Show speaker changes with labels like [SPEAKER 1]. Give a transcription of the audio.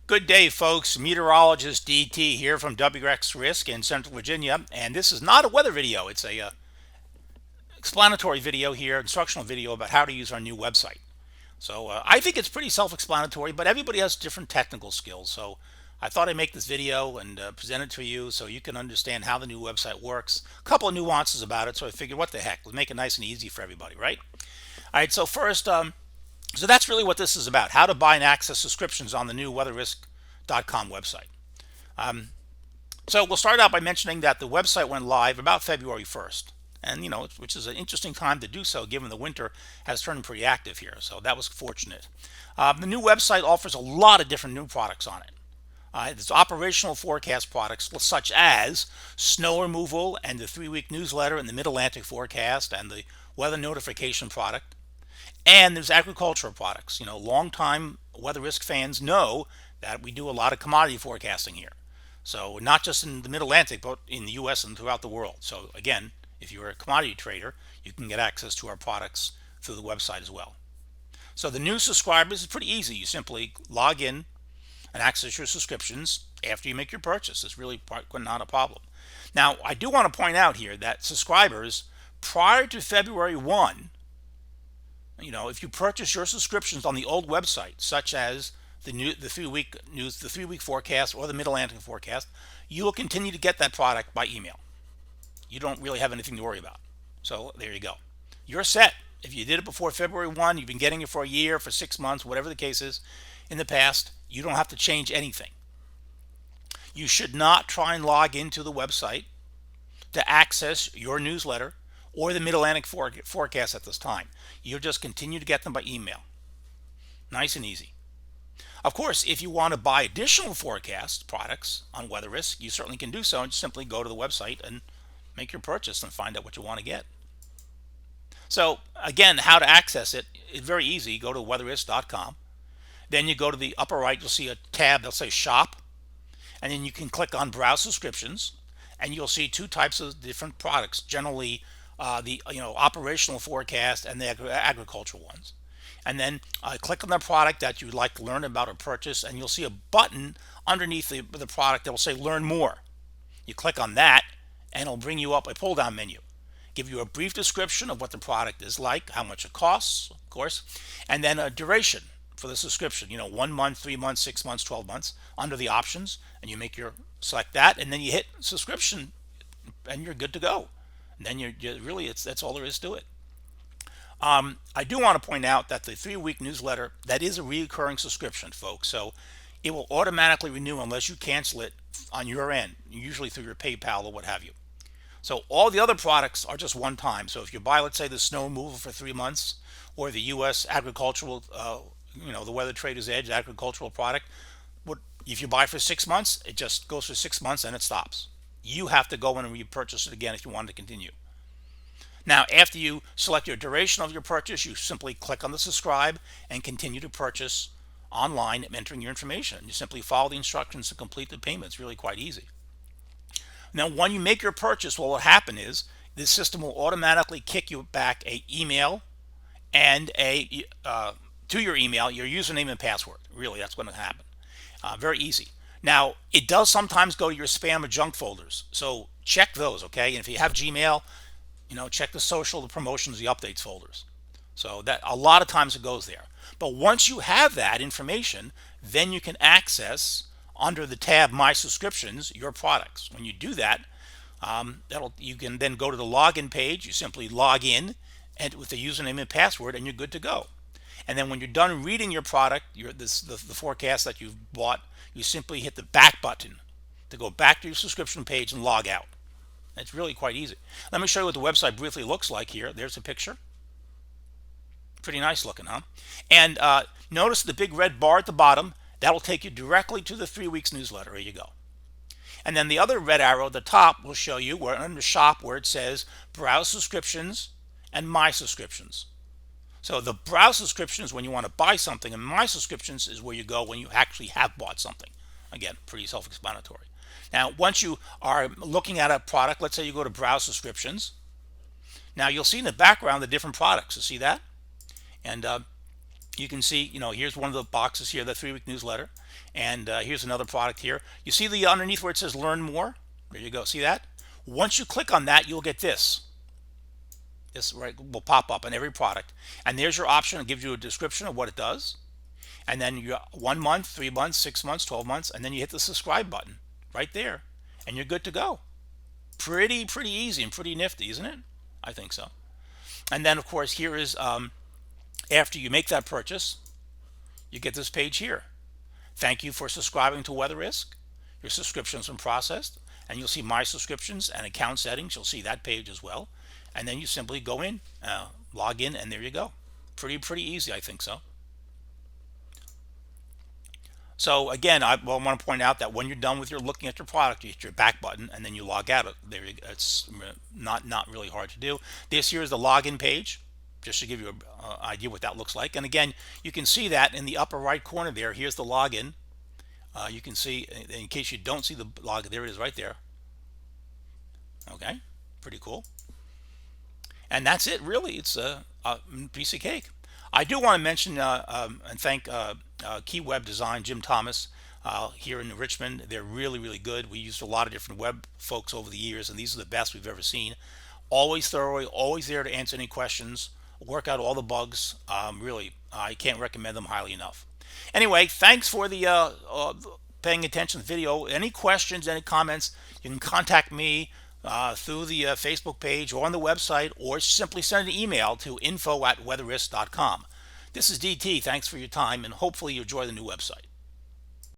[SPEAKER 1] Good day, folks. Meteorologist DT here from WX Risk in Central Virginia, and this is not a weather video. It's a explanatory video here, instructional video about how to use our new website. So I think it's pretty self-explanatory, but everybody has different technical skills. So I thought I'd make this video and present it to you so you can understand how the new website works. A couple of nuances about it, so I figured, what the heck, let's make it nice and easy for everybody, right? All right. So first, so that's really what this is about: how to buy and access subscriptions on the new WeatherRisk.com website. So we'll start out by mentioning that the website went live about February 1st. And, which is an interesting time to do so given the winter has turned pretty active here. So that was fortunate. The new website offers a lot of different new products on it. There's operational forecast products such as snow removal and the 3-week newsletter and the Mid-Atlantic forecast and the weather notification product. And there's agricultural products. Long-time weather risk fans know that we do a lot of commodity forecasting here. So not just in the Mid-Atlantic, but in the U.S. and throughout the world. So again, if you're a commodity trader, you can get access to our products through the website as well. So the new subscribers is pretty easy. You simply log in and access your subscriptions after you make your purchase. It's really not a problem. Now, I do want to point out here that subscribers prior to February 1, if you purchase your subscriptions on the old website, such as the 3-week news, the 3-week forecast, or the Mid-Atlantic forecast, you will continue to get that product by email. You don't really have anything to worry about. So there you go. You're set. If you did it before February 1, you've been getting it for a year, for 6 months, whatever the case is in the past, you don't have to change anything. You should not try and log into the website to access your newsletter or the Mid-Atlantic forecast at this time. You'll just continue to get them by email. Nice and easy. Of course, if you want to buy additional forecast products on Weather Risk, you certainly can do so, and just simply go to the website and make your purchase and find out what you want to get. So again, how to access it is very easy. Go to weatherrisk.com. Then you go to the upper right, you'll see a tab that'll say shop, and then you can click on browse subscriptions, and you'll see two types of different products, generally the operational forecast and the agricultural ones. And then click on the product that you'd like to learn about or purchase, and you'll see a button underneath the product that will say learn more. You click on that, and it'll bring you up a pull down menu, give you a brief description of what the product is like, how much it costs, of course, and then a duration for the subscription, 1 month, 3 months, 6 months, 12 months under the options, and you select that, and then you hit subscription, and you're good to go. And then you're really, that's all there is to it. I do want to point out that the 3-week newsletter, that is a recurring subscription, folks. So it will automatically renew unless you cancel it on your end, usually through your PayPal or what have you. So all the other products are just one time. So if you buy, let's say, the snow removal for 3 months, or the U.S. agricultural, the Weather Trader's Edge agricultural product, if you buy for 6 months, it just goes for 6 months and it stops. You have to go in and repurchase it again if you want to continue. Now, after you select your duration of your purchase, you simply click on the subscribe and continue to purchase online, entering your information. You simply follow the instructions to complete the payment. It's really quite easy. Now, when you make your purchase, what will happen is this system will automatically kick you back a email and to your email, your username and password. Really, that's going to happen. Very easy. Now, it does sometimes go to your spam or junk folders, so check those, okay? And if you have Gmail, check the social, the promotions, the updates folders. So that a lot of times it goes there. But once you have that information, then you can access under the tab My Subscriptions your products. When you do that, you can then go to the login page. You simply log in and with the username and password, and you're good to go. And then when you're done reading your product, the forecast that you've bought, you simply hit the back button to go back to your subscription page and log out. It's really quite easy. Let me show you what the website briefly looks like here. There's a picture. Pretty nice looking, huh? And notice the big red bar at the bottom. That'll take you directly to the 3 weeks newsletter. There you go. And then the other red arrow at the top will show you where under shop where it says browse subscriptions and my subscriptions. So the browse subscriptions when you want to buy something, and my subscriptions is where you go when you actually have bought something. Again, pretty self-explanatory. Now, once you are looking at a product, let's say you go to browse subscriptions. Now you'll see in the background the different products. You see that? And You can see, here's one of the boxes here, the 3-week newsletter, and here's another product here. You see the underneath where it says learn more? There you go. See that? Once you click on that, you'll get this. This right will pop up on every product, and there's your option. It gives you a description of what it does, and then you 1 month, 3 months, 6 months, 12 months, and then you hit the subscribe button right there, and you're good to go. Pretty easy and pretty nifty, isn't it? I think so. And then of course here is after you make that purchase, you get this page here. Thank you for subscribing to Weather Risk. Your subscription's been processed, and you'll see my subscriptions and account settings. You'll see that page as well, and then you simply go in, log in, and there you go. Pretty easy, I think so. So again, I want to point out that when you're done with your looking at your product, you hit your back button and then you log out. There, it's not really hard to do. This here is the login page, just to give you an idea what that looks like. And again, you can see that in the upper right corner there. Here's the login. You can see, in case you don't see the login, there it is right there. Okay, pretty cool. And that's it, really. It's a piece of cake. I do want to mention and thank Key Web Design, Jim Thomas, here in Richmond. They're really good. We used a lot of different web folks over the years, and these are the best we've ever seen. Always thorough, always there to answer any questions, work out all the bugs. Really, I can't recommend them highly enough. Anyway, thanks for the paying attention to the video. Any questions, any comments, you can contact me through the Facebook page or on the website, or simply send an email to info@weatherrisk.com. This is DT. Thanks for your time, and hopefully you enjoy the new website.